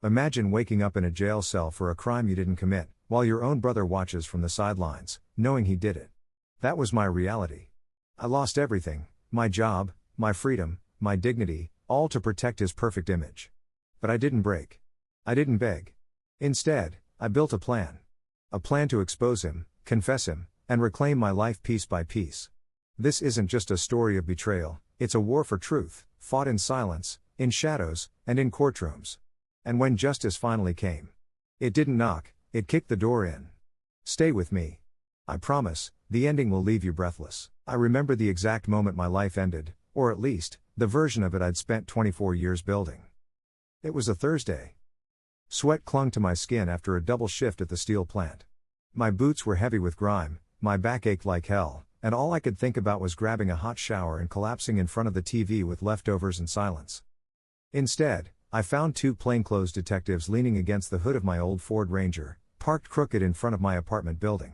Imagine waking up in a jail cell for a crime you didn't commit, while your own brother watches from the sidelines, knowing he did it. That was my reality. I lost everything, my job, my freedom, my dignity, all to protect his perfect image. But I didn't break. I didn't beg. Instead, I built a plan. A plan to expose him, confess him, and reclaim my life piece by piece. This isn't just a story of betrayal, it's a war for truth, fought in silence, in shadows, and in courtrooms. And when justice finally came, it didn't knock, it kicked the door in. Stay with me. I promise, the ending will leave you breathless. I remember the exact moment my life ended, or at least, the version of it I'd spent 24 years building. It was a Thursday. Sweat clung to my skin after a double shift at the steel plant. My boots were heavy with grime, my back ached like hell, and all I could think about was grabbing a hot shower and collapsing in front of the TV with leftovers and silence. Instead, I found two plainclothes detectives leaning against the hood of my old Ford Ranger, parked crooked in front of my apartment building.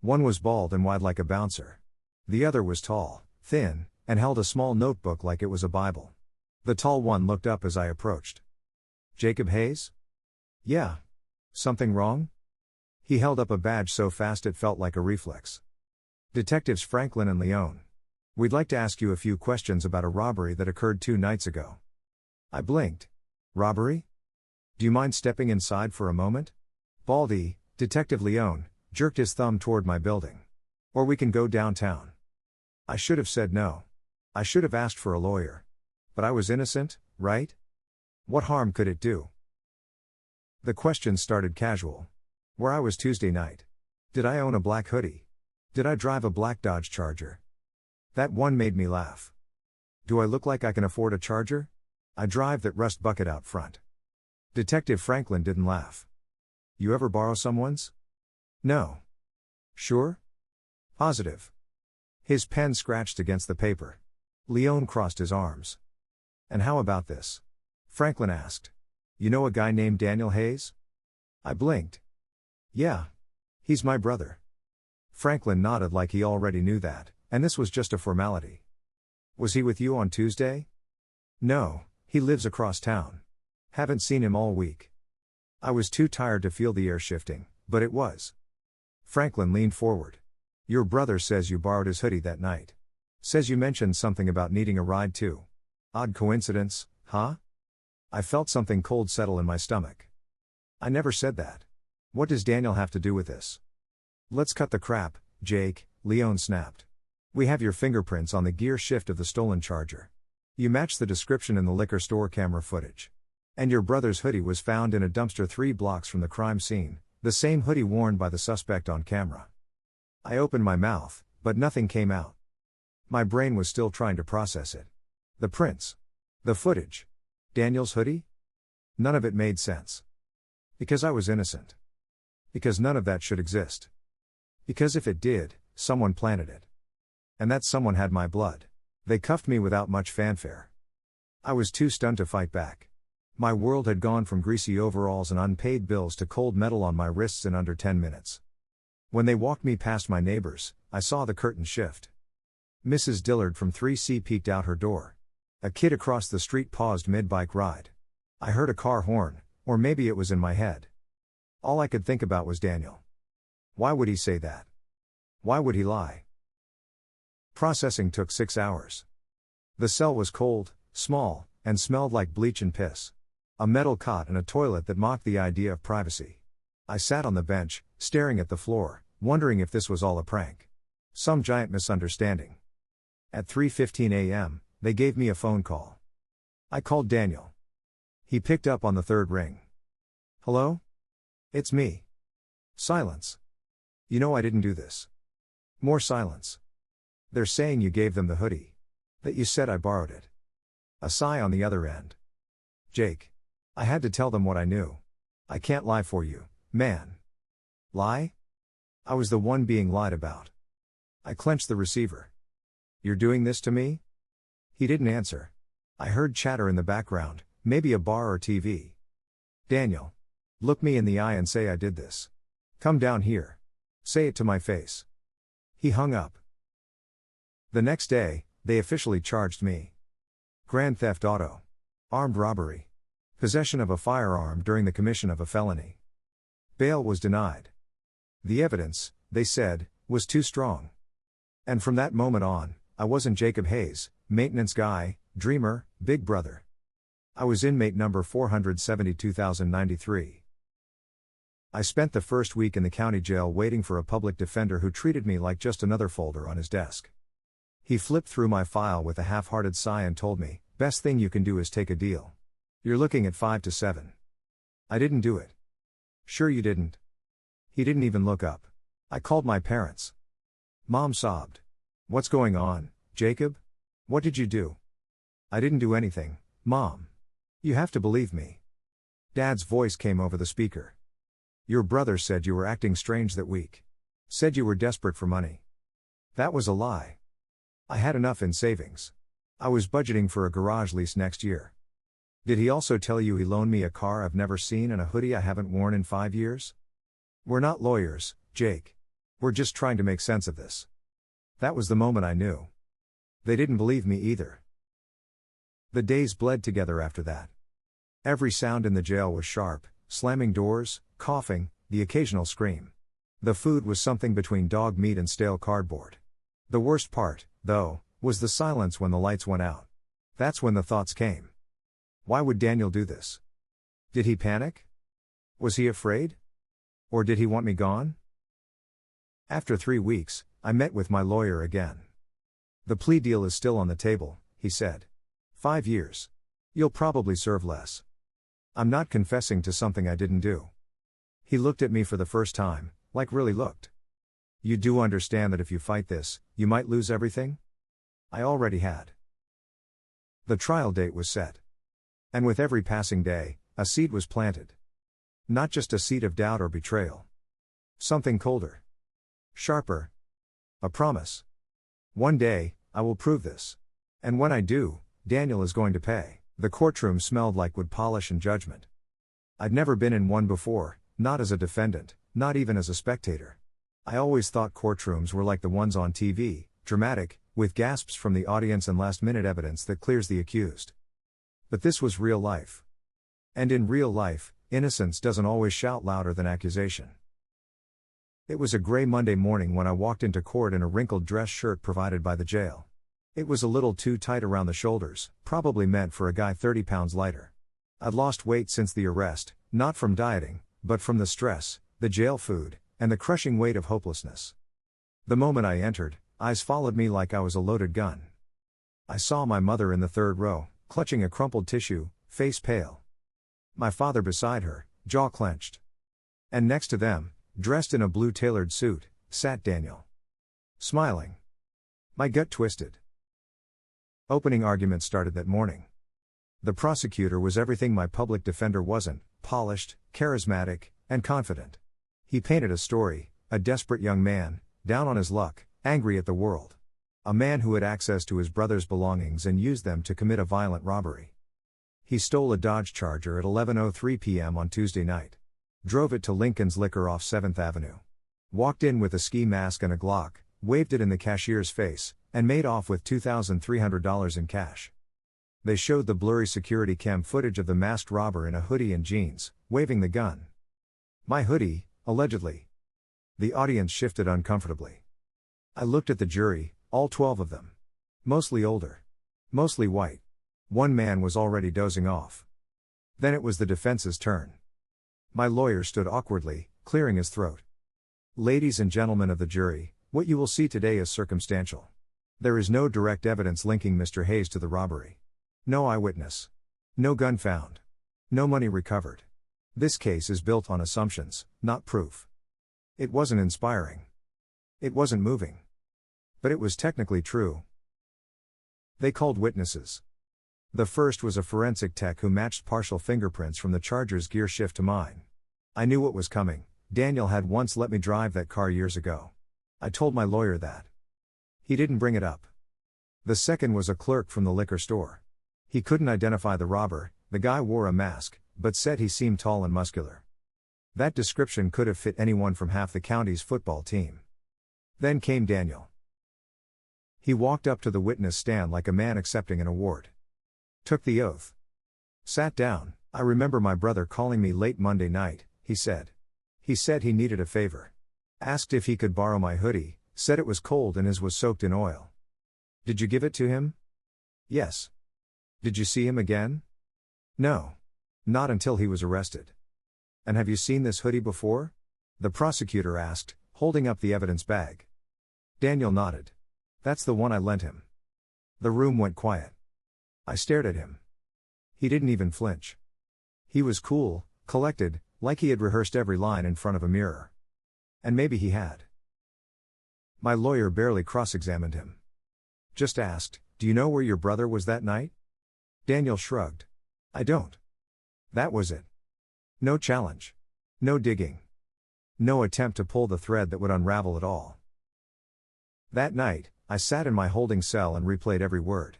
One was bald and wide like a bouncer. The other was tall, thin, and held a small notebook like it was a Bible. The tall one looked up as I approached. "Jacob Hayes?" "Yeah. Something wrong?" He held up a badge so fast it felt like a reflex. "Detectives Franklin and Leone. We'd like to ask you a few questions about a robbery that occurred 2 nights ago." I blinked. "Robbery? Do you mind stepping inside for a moment?" Baldy, Detective Leone, jerked his thumb toward my building. "Or we can go downtown." I should have said no. I should have asked for a lawyer. But I was innocent, right? What harm could it do? The questions started casual. Where I was Tuesday night. Did I own a black hoodie? Did I drive a black Dodge Charger? That one made me laugh. Do I look like I can afford a Charger? I drive that rust bucket out front. Detective Franklin didn't laugh. You ever borrow someone's? No. Sure? Positive. His pen scratched against the paper. Leone crossed his arms. And how about this? Franklin asked. You know a guy named Daniel Hayes? I blinked. Yeah. He's my brother. Franklin nodded like he already knew that, and this was just a formality. Was he with you on Tuesday? No. He lives across town. Haven't seen him all week. I was too tired to feel the air shifting, but it was. Franklin leaned forward. Your brother says you borrowed his hoodie that night. Says you mentioned something about needing a ride too. Odd coincidence, huh? I felt something cold settle in my stomach. I never said that. What does Daniel have to do with this? Let's cut the crap, Jake, Leone snapped. We have your fingerprints on the gear shift of the stolen Charger. You match the description in the liquor store camera footage. And your brother's hoodie was found in a dumpster 3 blocks from the crime scene, the same hoodie worn by the suspect on camera. I opened my mouth, but nothing came out. My brain was still trying to process it. The prints. The footage. Daniel's hoodie? None of it made sense. Because I was innocent. Because none of that should exist. Because if it did, someone planted it. And that someone had my blood. They cuffed me without much fanfare. I was too stunned to fight back. My world had gone from greasy overalls and unpaid bills to cold metal on my wrists in under 10 minutes. When they walked me past my neighbors, I saw the curtain shift. Mrs. Dillard from 3C peeked out her door. A kid across the street paused mid-bike ride. I heard a car horn, or maybe it was in my head. All I could think about was Daniel. Why would he say that? Why would he lie? Processing took 6 hours. The cell was cold, small, and smelled like bleach and piss. A metal cot and a toilet that mocked the idea of privacy. I sat on the bench, staring at the floor, wondering if this was all a prank. Some giant misunderstanding. At 3:15 a.m., they gave me a phone call. I called Daniel. He picked up on the 3rd ring. Hello? It's me. Silence. You know I didn't do this. More silence. They're saying you gave them the hoodie. That you said I borrowed it. A sigh on the other end. Jake. I had to tell them what I knew. I can't lie for you, man. Lie? I was the one being lied about. I clenched the receiver. You're doing this to me? He didn't answer. I heard chatter in the background, maybe a bar or TV. Daniel. Look me in the eye and say I did this. Come down here. Say it to my face. He hung up. The next day, they officially charged me. Grand theft auto. Armed robbery. Possession of a firearm during the commission of a felony. Bail was denied. The evidence, they said, was too strong. And from that moment on, I wasn't Jacob Hayes, maintenance guy, dreamer, big brother. I was inmate number 472,093. I spent the first week in the county jail waiting for a public defender who treated me like just another folder on his desk. He flipped through my file with a half-hearted sigh and told me, "Best thing you can do is take a deal. You're looking at 5 to 7. I didn't do it. Sure you didn't. He didn't even look up. I called my parents. Mom sobbed. What's going on, Jacob? What did you do? I didn't do anything, Mom. You have to believe me. Dad's voice came over the speaker. Your brother said you were acting strange that week. Said you were desperate for money. That was a lie. I had enough in savings. I was budgeting for a garage lease next year. Did he also tell you he loaned me a car I've never seen and a hoodie I haven't worn in 5 years? We're not lawyers, Jake. We're just trying to make sense of this. That was the moment I knew. They didn't believe me either. The days bled together after that. Every sound in the jail was sharp, slamming doors, coughing, the occasional scream. The food was something between dog meat and stale cardboard. The worst part, though, was the silence when the lights went out. That's when the thoughts came. Why would Daniel do this? Did he panic? Was he afraid? Or did he want me gone? After 3 weeks, I met with my lawyer again. The plea deal is still on the table, he said. 5 years. You'll probably serve less. I'm not confessing to something I didn't do. He looked at me for the first time, like really looked. You do understand that if you fight this, you might lose everything? I already had. The trial date was set. And with every passing day, a seed was planted. Not just a seed of doubt or betrayal. Something colder. Sharper. A promise. One day, I will prove this. And when I do, Daniel is going to pay. The courtroom smelled like wood polish and judgment. I'd never been in one before, not as a defendant, not even as a spectator. I always thought courtrooms were like the ones on TV, dramatic, with gasps from the audience and last-minute evidence that clears the accused. But this was real life. And in real life, innocence doesn't always shout louder than accusation. It was a gray Monday morning when I walked into court in a wrinkled dress shirt provided by the jail. It was a little too tight around the shoulders, probably meant for a guy 30 pounds lighter. I'd lost weight since the arrest, not from dieting, but from the stress, the jail food, and the crushing weight of hopelessness. The moment I entered, eyes followed me like I was a loaded gun. I saw my mother in the third row, clutching a crumpled tissue, face pale. My father beside her, jaw clenched. And next to them, dressed in a blue tailored suit, sat Daniel. Smiling. My gut twisted. Opening argument started that morning. The prosecutor was everything my public defender wasn't: polished, charismatic, and confident. He painted a story: a desperate young man, down on his luck, angry at the world. A man who had access to his brother's belongings and used them to commit a violent robbery. He stole a Dodge Charger at 11:03 p.m. on Tuesday night. Drove it to Lincoln's Liquor off 7th Avenue. Walked in with a ski mask and a Glock, waved it in the cashier's face, and made off with $2,300 in cash. They showed the blurry security cam footage of the masked robber in a hoodie and jeans, waving the gun. My hoodie, allegedly. The audience shifted uncomfortably. I looked at the jury, all 12 of them. Mostly older. Mostly white. One man was already dozing off. Then it was the defense's turn. My lawyer stood awkwardly, clearing his throat. Ladies and gentlemen of the jury, what you will see today is circumstantial. There is no direct evidence linking Mr. Hayes to the robbery. No eyewitness. No gun found. No money recovered. This case is built on assumptions, not proof. It wasn't inspiring. It wasn't moving. But it was technically true. They called witnesses. The first was a forensic tech who matched partial fingerprints from the Charger's gear shift to mine. I knew what was coming. Daniel had once let me drive that car years ago. I told my lawyer that. He didn't bring it up. The second was a clerk from the liquor store. He couldn't identify the robber. The guy wore a mask, but said he seemed tall and muscular. That description could have fit anyone from half the county's football team. Then came Daniel. He walked up to the witness stand like a man accepting an award. Took the oath. Sat down, I remember my brother calling me late Monday night, he said. He said he needed a favor. Asked if he could borrow my hoodie, said it was cold and his was soaked in oil. Did you give it to him? Yes. Did you see him again? No. Not until he was arrested. And have you seen this hoodie before? The prosecutor asked, holding up the evidence bag. Daniel nodded. That's the one I lent him. The room went quiet. I stared at him. He didn't even flinch. He was cool, collected, like he had rehearsed every line in front of a mirror. And maybe he had. My lawyer barely cross-examined him. Just asked, do you know where your brother was that night? Daniel shrugged. I don't. That was it. No challenge. No digging. No attempt to pull the thread that would unravel it all. That night, I sat in my holding cell and replayed every word.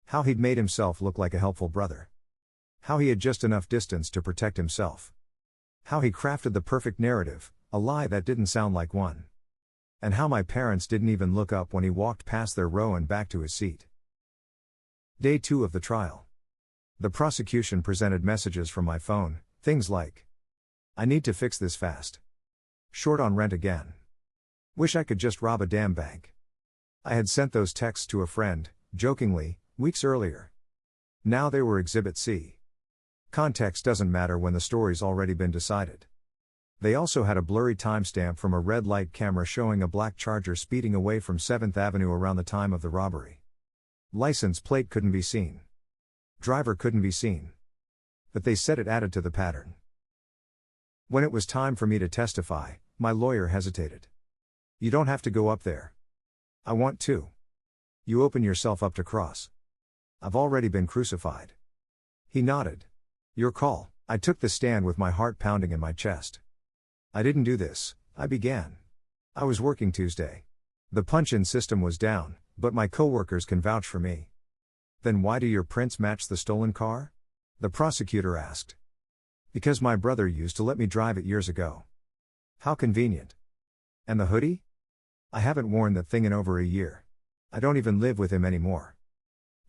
How he'd made himself look like a helpful brother. How he had just enough distance to protect himself. How he crafted the perfect narrative, a lie that didn't sound like one. And how my parents didn't even look up when he walked past their row and back to his seat. Day 2 of the trial. The prosecution presented messages from my phone, things like, I need to fix this fast. Short on rent again. Wish I could just rob a damn bank. I had sent those texts to a friend, jokingly, weeks earlier. Now they were Exhibit C. Context doesn't matter when the story's already been decided. They also had a blurry timestamp from a red light camera showing a black Charger speeding away from 7th Avenue around the time of the robbery. License plate couldn't be seen. Driver couldn't be seen. But they said it added to the pattern. When it was time for me to testify, my lawyer hesitated. You don't have to go up there. I want to. You open yourself up to cross. I've already been crucified. He nodded. Your call. I took the stand with my heart pounding in my chest. I didn't do this, I began. I was working Tuesday. The punch-in system was down, but my coworkers can vouch for me. Then why do your prints match the stolen car? The prosecutor asked. Because my brother used to let me drive it years ago. How convenient. And the hoodie? I haven't worn that thing in over a year. I don't even live with him anymore.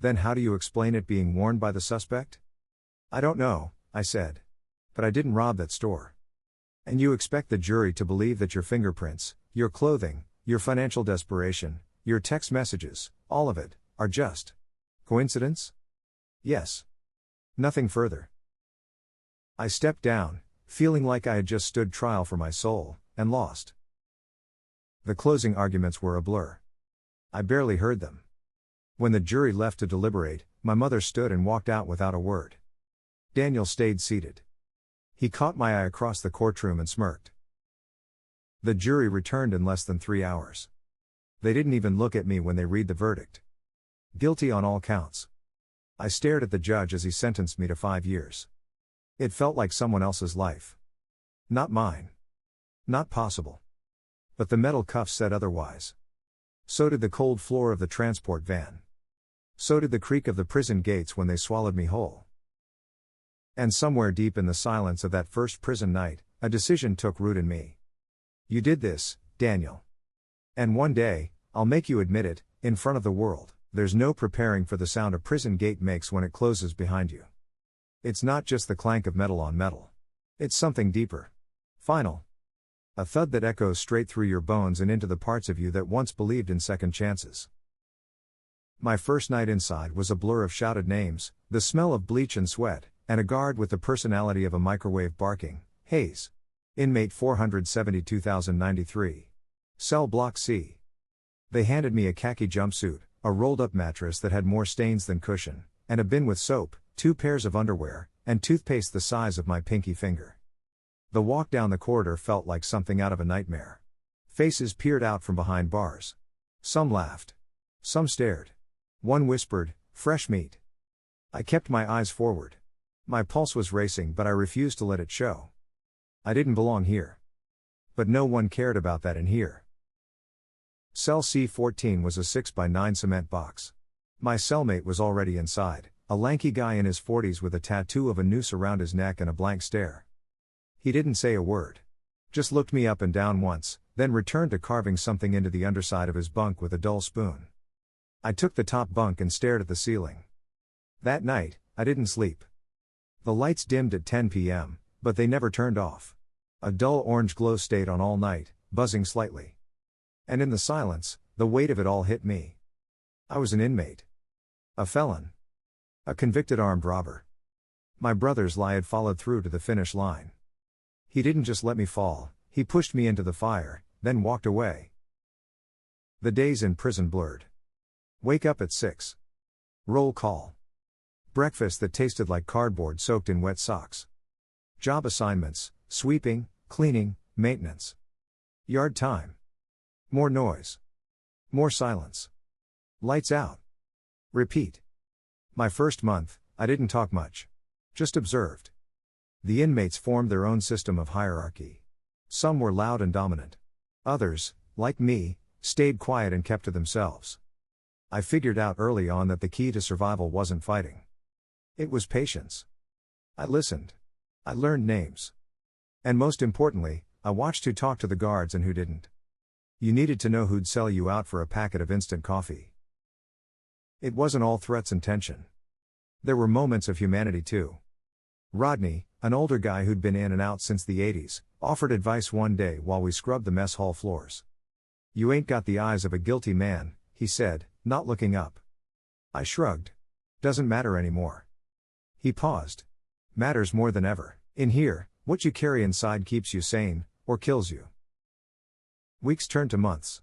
Then how do you explain it being worn by the suspect? I don't know, I said. But I didn't rob that store. And you expect the jury to believe that your fingerprints, your clothing, your financial desperation, your text messages, all of it, are just coincidence? Yes. Nothing further. I stepped down, feeling like I had just stood trial for my soul, and lost. The closing arguments were a blur. I barely heard them. When the jury left to deliberate, my mother stood and walked out without a word. Daniel stayed seated. He caught my eye across the courtroom and smirked. The jury returned in less than 3 hours. They didn't even look at me when they read the verdict. Guilty on all counts. I stared at the judge as he sentenced me to 5 years. It felt like someone else's life. Not mine. Not possible. But the metal cuffs said otherwise. So did the cold floor of the transport van. So did the creak of the prison gates when they swallowed me whole. And somewhere deep in the silence of that first prison night, a decision took root in me. You did this, Daniel. And one day, I'll make you admit it, in front of the world. There's no preparing for the sound a prison gate makes when it closes behind you. It's not just the clank of metal on metal. It's something deeper. Final. A thud that echoes straight through your bones and into the parts of you that once believed in second chances. My first night inside was a blur of shouted names, the smell of bleach and sweat, and a guard with the personality of a microwave barking, Hayes. Inmate 472,093. Cell Block C. They handed me a khaki jumpsuit, a rolled-up mattress that had more stains than cushion, and a bin with soap, 2 pairs of underwear, and toothpaste the size of my pinky finger. The walk down the corridor felt like something out of a nightmare. Faces peered out from behind bars. Some laughed. Some stared. One whispered, "Fresh meat." I kept my eyes forward. My pulse was racing, but I refused to let it show. I didn't belong here. But no one cared about that in here. Cell C14 was a 6x9 cement box. My cellmate was already inside, a lanky guy in his 40s with a tattoo of a noose around his neck and a blank stare. He didn't say a word. Just looked me up and down once, then returned to carving something into the underside of his bunk with a dull spoon. I took the top bunk and stared at the ceiling. That night, I didn't sleep. The lights dimmed at 10 p.m., but they never turned off. A dull orange glow stayed on all night, buzzing slightly. And in the silence, the weight of it all hit me. I was an inmate. A felon. A convicted armed robber. My brother's lie had followed through to the finish line. He didn't just let me fall, he pushed me into the fire, then walked away. The days in prison blurred. Wake up at 6. Roll call. Breakfast that tasted like cardboard soaked in wet socks. Job assignments, sweeping, cleaning, maintenance. Yard time. More noise. More silence. Lights out. Repeat. My first month, I didn't talk much. Just observed. The inmates formed their own system of hierarchy. Some were loud and dominant. Others, like me, stayed quiet and kept to themselves. I figured out early on that the key to survival wasn't fighting. It was patience. I listened. I learned names. And most importantly, I watched who talked to the guards and who didn't. You needed to know who'd sell you out for a packet of instant coffee. It wasn't all threats and tension. There were moments of humanity too. Rodney, an older guy who'd been in and out since the 80s, offered advice one day while we scrubbed the mess hall floors. "You ain't got the eyes of a guilty man," he said, not looking up. I shrugged. "Doesn't matter anymore." He paused. "Matters more than ever. In here, what you carry inside keeps you sane, or kills you." Weeks turned to months.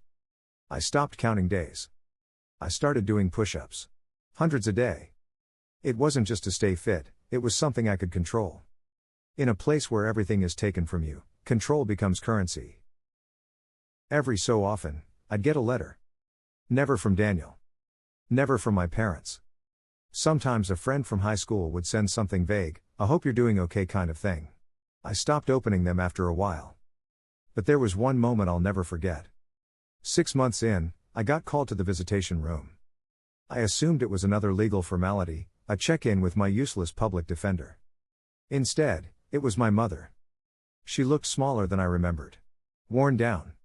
I stopped counting days. I started doing push-ups. Hundreds a day. It wasn't just to stay fit, it was something I could control. In a place where everything is taken from you, control becomes currency. Every so often, I'd get a letter. Never from Daniel. Never from my parents. Sometimes a friend from high school would send something vague, "I hope you're doing okay" kind of thing. I stopped opening them after a while. But there was one moment I'll never forget. 6 months in, I got called to the visitation room. I assumed it was another legal formality, a check-in with my useless public defender. Instead, it was my mother. She looked smaller than I remembered. Worn down.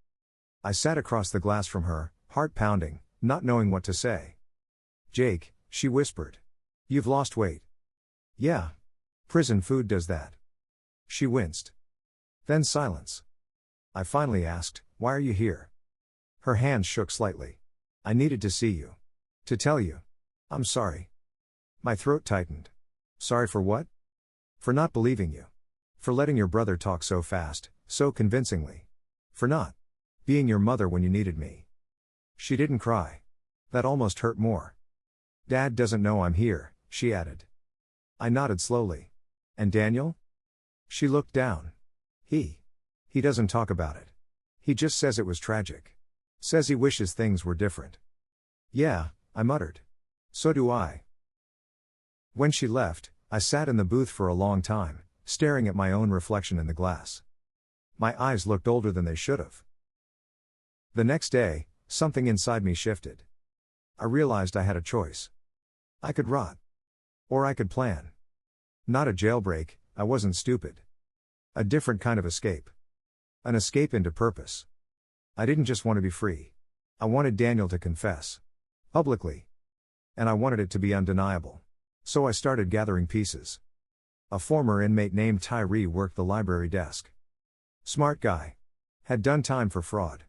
I sat across the glass from her, heart pounding, not knowing what to say. "Jake," she whispered. "You've lost weight." "Yeah. Prison food does that." She winced. Then silence. I finally asked, "Why are you here?" Her hands shook slightly. "I needed to see you. To tell you. I'm sorry." My throat tightened. "Sorry for what?" "For not believing you. For letting your brother talk so fast, so convincingly. For not being your mother when you needed me." She didn't cry. That almost hurt more. "Dad doesn't know I'm here," she added. I nodded slowly. "And Daniel?" She looked down. He doesn't talk about it. He just says it was tragic. Says he wishes things were different." "Yeah," I muttered. "So do I." When she left, I sat in the booth for a long time, staring at my own reflection in the glass. My eyes looked older than they should have. The next day, something inside me shifted. I realized I had a choice. I could rot. Or I could plan. Not a jailbreak, I wasn't stupid. A different kind of escape. An escape into purpose. I didn't just want to be free. I wanted Daniel to confess. Publicly. And I wanted it to be undeniable. So I started gathering pieces. A former inmate named Tyree worked the library desk. Smart guy. Had done time for fraud.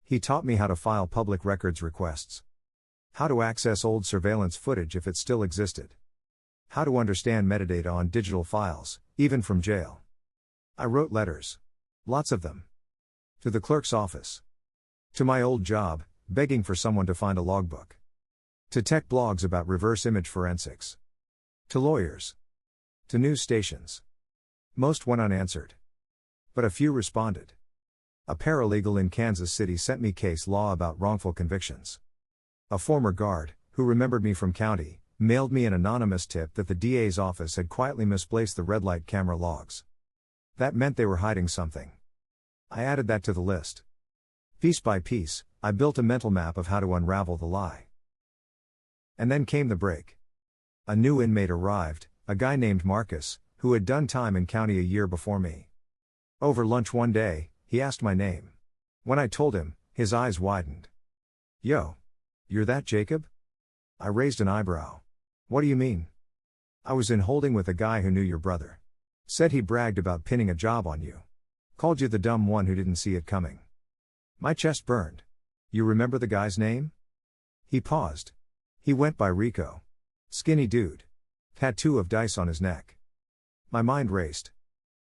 He taught me how to file public records requests. How to access old surveillance footage if it still existed. How to understand metadata on digital files, even from jail. I wrote letters. Lots of them. To the clerk's office. To my old job, begging for someone to find a logbook. To tech blogs about reverse image forensics. To lawyers. To news stations. Most went unanswered. But a few responded. A paralegal in Kansas City sent me case law about wrongful convictions. A former guard, who remembered me from county, mailed me an anonymous tip that the DA's office had quietly misplaced the red light camera logs. That meant they were hiding something. I added that to the list. Piece by piece, I built a mental map of how to unravel the lie. And then came the break. A new inmate arrived, a guy named Marcus, who had done time in county a year before me. Over lunch one day, he asked my name. When I told him, his eyes widened. "Yo. You're that Jacob?" I raised an eyebrow. "What do you mean?" I was in holding with a guy who knew your brother. Said he bragged about pinning a job on you. Called you the dumb one who didn't see it coming. My chest burned. You remember the guy's name? He paused. He went by Rico. Skinny dude. Tattoo of dice on his neck. My mind raced.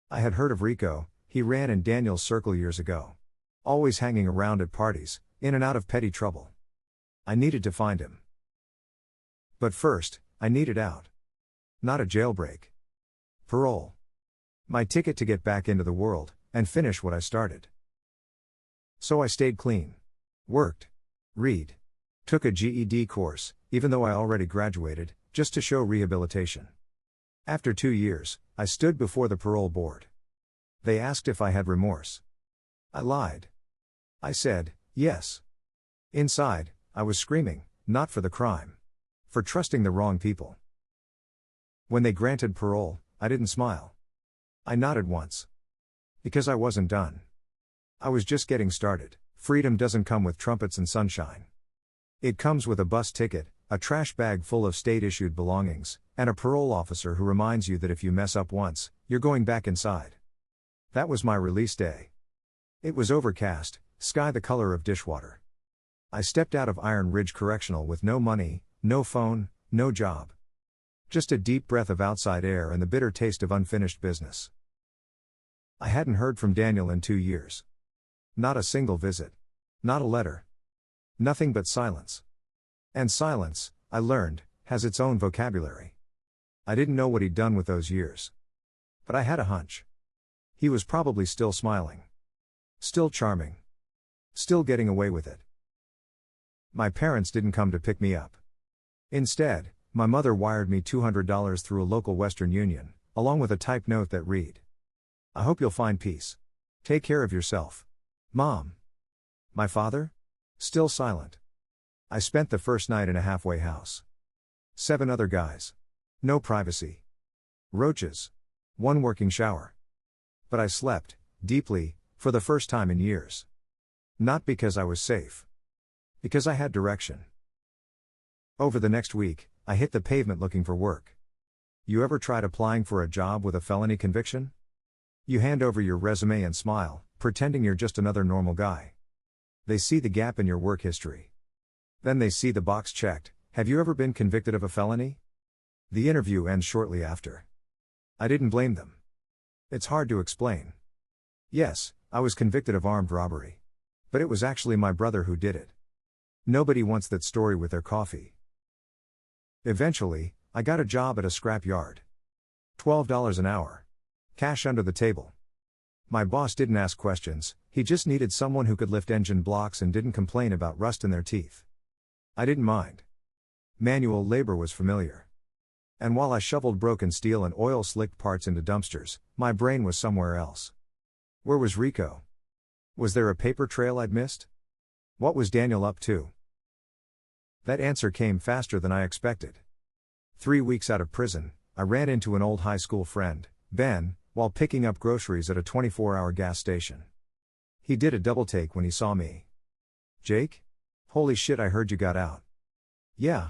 I had heard of Rico. He ran in Daniel's circle years ago. Always hanging around at parties, in and out of petty trouble. I needed to find him. But first, I needed out. Not a jailbreak. Parole. My ticket to get back into the world, and finish what I started. So I stayed clean. Worked. Read. Took a GED course, even though I already graduated, just to show rehabilitation. After 2 years, I stood before the parole board. They asked if I had remorse. I lied. I said, yes. Inside, I was screaming, not for the crime. For trusting the wrong people. When they granted parole, I didn't smile. I nodded once. Because I wasn't done. I was just getting started. Freedom doesn't come with trumpets and sunshine. It comes with a bus ticket, a trash bag full of state-issued belongings, and a parole officer who reminds you that if you mess up once, you're going back inside. That was my release day. It was overcast, sky the color of dishwater. I stepped out of Iron Ridge Correctional with no money, no phone, no job. Just a deep breath of outside air and the bitter taste of unfinished business. I hadn't heard from Daniel in 2 years. Not a single visit. Not a letter. Nothing but silence. And silence, I learned, has its own vocabulary. I didn't know what he'd done with those years. But I had a hunch. He was probably still smiling. Still charming. Still getting away with it. My parents didn't come to pick me up. Instead, my mother wired me $200 through a local Western Union, along with a typed note that read, "I hope you'll find peace. Take care of yourself. Mom." My father? Still silent. I spent the first night in a halfway house. 7 other guys. No privacy. Roaches. 1 working shower. But I slept, deeply, for the first time in years. Not because I was safe. Because I had direction. Over the next week, I hit the pavement looking for work. You ever tried applying for a job with a felony conviction? You hand over your resume and smile, pretending you're just another normal guy. They see the gap in your work history. Then they see the box checked, "Have you ever been convicted of a felony?" The interview ends shortly after. I didn't blame them. It's hard to explain. Yes, I was convicted of armed robbery. But it was actually my brother who did it. Nobody wants that story with their coffee. Eventually, I got a job at a scrap yard. $12 an hour. Cash under the table. My boss didn't ask questions, he just needed someone who could lift engine blocks and didn't complain about rust in their teeth. I didn't mind. Manual labor was familiar. And while I shoveled broken steel and oil-slicked parts into dumpsters, my brain was somewhere else. Where was Rico? Was there a paper trail I'd missed? What was Daniel up to? That answer came faster than I expected. 3 weeks out of prison, I ran into an old high school friend, Ben, while picking up groceries at a 24-hour gas station. He did a double take when he saw me. "Jake? Holy shit, I heard you got out." "Yeah.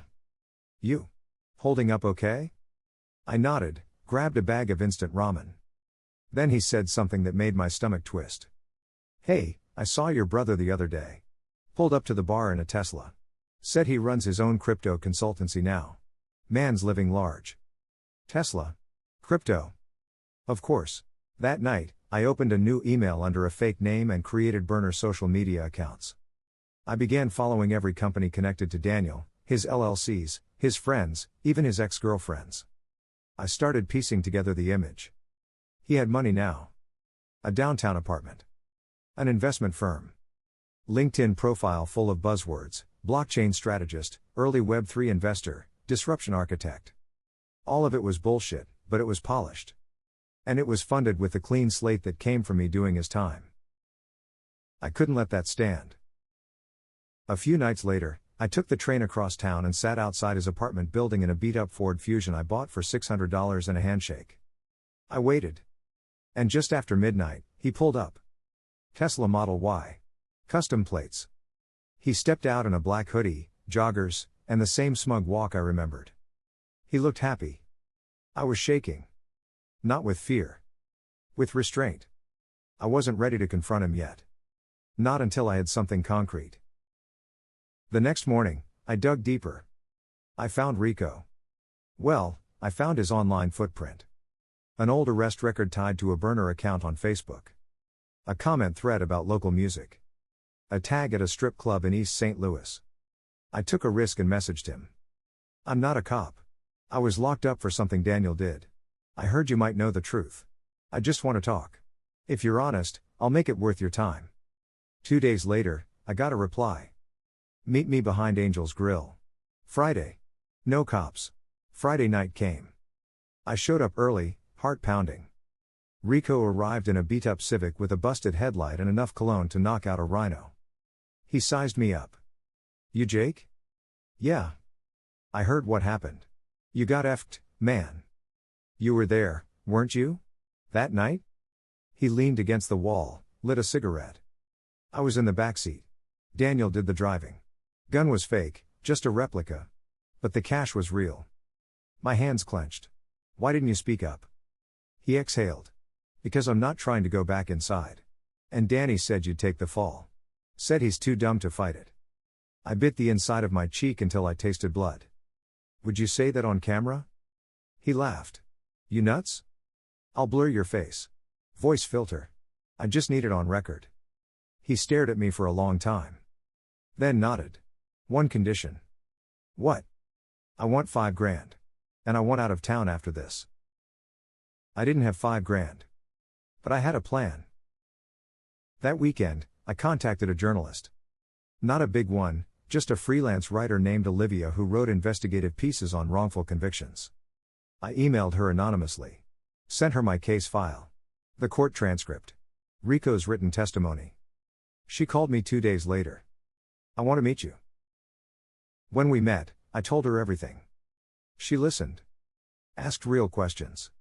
You? Holding up okay?" I nodded, grabbed a bag of instant ramen. Then he said something that made my stomach twist. "Hey, I saw your brother the other day. Pulled up to the bar in a Tesla. Said he runs his own crypto consultancy now. Man's living large." Tesla? Crypto? Of course. That night, I opened a new email under a fake name and created burner social media accounts. I began following every company connected to Daniel, his LLCs, his friends, even his ex-girlfriends. I started piecing together the image. He had money now. A downtown apartment. An investment firm. LinkedIn profile full of buzzwords: blockchain strategist, early Web3 investor, disruption architect. All of it was bullshit, but it was polished. And it was funded with the clean slate that came from me doing his time. I couldn't let that stand. A few nights later, I took the train across town and sat outside his apartment building in a beat-up Ford Fusion I bought for $600 and a handshake. I waited. And just after midnight, he pulled up. Tesla Model Y. Custom plates. He stepped out in a black hoodie, joggers, and the same smug walk I remembered. He looked happy. I was shaking. Not with fear. With restraint. I wasn't ready to confront him yet. Not until I had something concrete. The next morning, I dug deeper. I found Rico. Well, I found his online footprint. An old arrest record tied to a burner account on Facebook. A comment thread about local music. A tag at a strip club in East St. Louis. I took a risk and messaged him. I'm not a cop. I was locked up for something Daniel did. I heard you might know the truth. I just want to talk. If you're honest, I'll make it worth your time. 2 days later, I got a reply. Meet me behind Angel's Grill. Friday. No cops. Friday night came. I showed up early, heart pounding. Rico arrived in a beat-up Civic with a busted headlight and enough cologne to knock out a rhino. He sized me up. You Jake? Yeah. I heard what happened. You got effed, man. You were there, weren't you? That night? He leaned against the wall, lit a cigarette. I was in the backseat. Daniel did the driving. Gun was fake, just a replica. But the cash was real. My hands clenched. Why didn't you speak up? He exhaled. Because I'm not trying to go back inside. And Danny said you'd take the fall. Said he's too dumb to fight it. I bit the inside of my cheek until I tasted blood. Would you say that on camera? He laughed. You nuts? I'll blur your face. Voice filter. I just need it on record. He stared at me for a long time. Then nodded. One condition. What? I want $5,000. And I want out of town after this. I didn't have $5,000. But I had a plan. That weekend, I contacted a journalist. Not a big one, just a freelance writer named Olivia who wrote investigative pieces on wrongful convictions. I emailed her anonymously. Sent her my case file. The court transcript. Rico's written testimony. She called me 2 days later. I want to meet you. When we met, I told her everything. She listened. Asked real questions.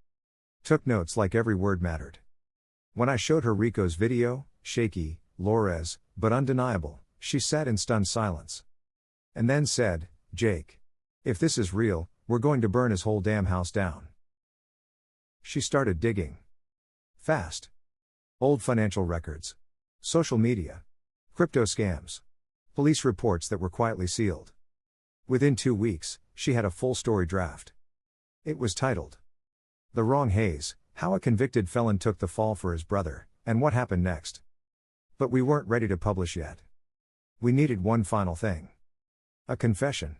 Took notes like every word mattered. When I showed her Rico's video, shaky, Lores, but undeniable, she sat in stunned silence. And then said, Jake. If this is real, we're going to burn his whole damn house down. She started digging. Fast. Old financial records. Social media. Crypto scams. Police reports that were quietly sealed. Within 2 weeks, she had a full story draft. It was titled, The Wrong Haze, How a Convicted Felon Took the Fall for His Brother, and What Happened Next. But we weren't ready to publish yet. We needed one final thing. A confession.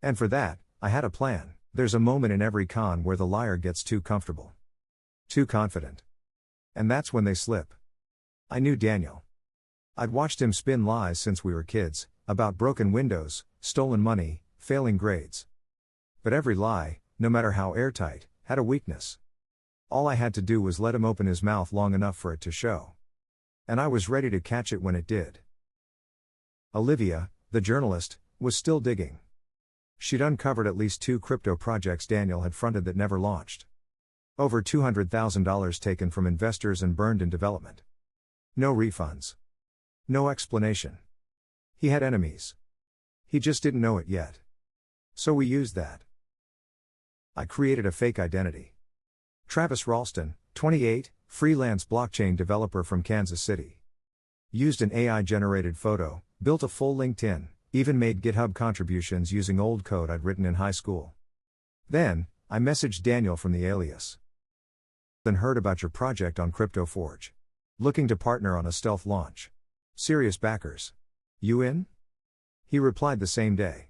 And for that, I had a plan. There's a moment in every con where the liar gets too comfortable. Too confident. And that's when they slip. I knew Daniel. I'd watched him spin lies since we were kids, about broken windows, stolen money, failing grades. But every lie, no matter how airtight, had a weakness. All I had to do was let him open his mouth long enough for it to show. And I was ready to catch it when it did. Olivia, the journalist, was still digging. She'd uncovered at least 2 crypto projects Daniel had fronted that never launched. Over $200,000 taken from investors and burned in development. No refunds. No explanation. He had enemies. He just didn't know it yet. So we used that. I created a fake identity. Travis Ralston, 28, freelance blockchain developer from Kansas City. Used an AI-generated photo, built a full LinkedIn, even made GitHub contributions using old code I'd written in high school. Then, I messaged Daniel from the alias. Then heard about your project on CryptoForge. Looking to partner on a stealth launch. Serious backers. You in? He replied the same day.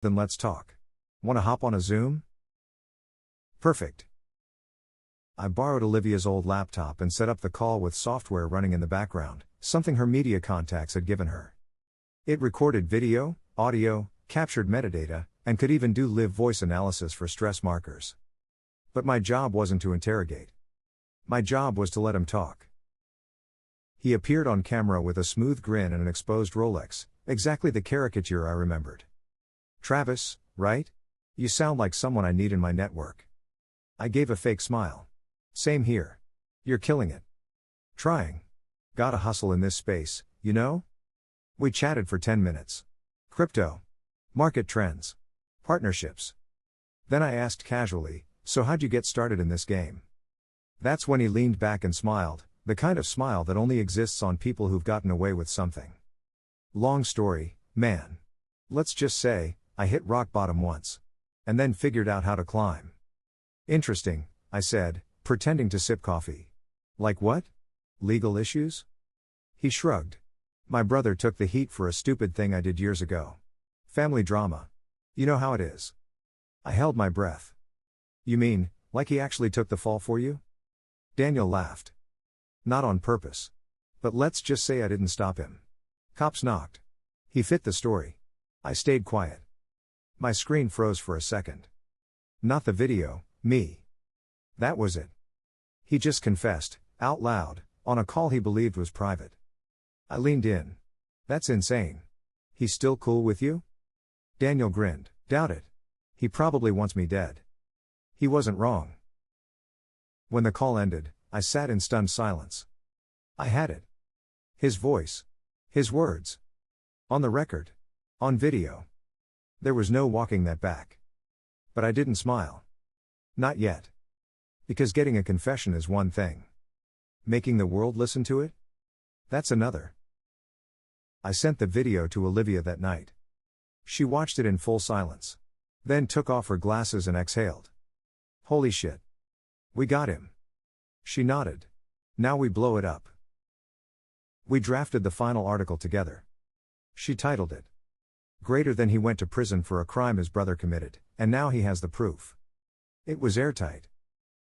Then let's talk. Wanna hop on a Zoom? Perfect. I borrowed Olivia's old laptop and set up the call with software running in the background, something her media contacts had given her. It recorded video, audio, captured metadata, and could even do live voice analysis for stress markers. But my job wasn't to interrogate. My job was to let him talk. He appeared on camera with a smooth grin and an exposed Rolex, exactly the caricature I remembered. Travis, right? You sound like someone I need in my network. I gave a fake smile. Same here. You're killing it. Trying. Gotta hustle in this space, you know? We chatted for 10 minutes. Crypto. Market trends. Partnerships. Then I asked casually, "So how'd you get started in this game?" That's when he leaned back and smiled, the kind of smile that only exists on people who've gotten away with something. Long story, man. Let's just say, I hit rock bottom once. And then figured out how to climb. Interesting, I said, pretending to sip coffee. Like what? Legal issues? He shrugged. My brother took the heat for a stupid thing I did years ago. Family drama. You know how it is. I held my breath. You mean, like he actually took the fall for you? Daniel laughed. Not on purpose. But let's just say I didn't stop him. Cops knocked. He fit the story. I stayed quiet. My screen froze for a second. Not the video, me. That was it. He just confessed, out loud, on a call he believed was private. I leaned in. That's insane. He's still cool with you? Daniel grinned. Doubt it. He probably wants me dead. He wasn't wrong. When the call ended, I sat in stunned silence. I had it. His voice. His words. On the record. On video. There was no walking that back. But I didn't smile. Not yet. Because getting a confession is one thing. Making the world listen to it? That's another. I sent the video to Olivia that night. She watched it in full silence. Then took off her glasses and exhaled. Holy shit. We got him. She nodded. Now we blow it up. We drafted the final article together. She titled it, "Greater than he went to prison for a crime his brother committed, and now he has the proof." It was airtight.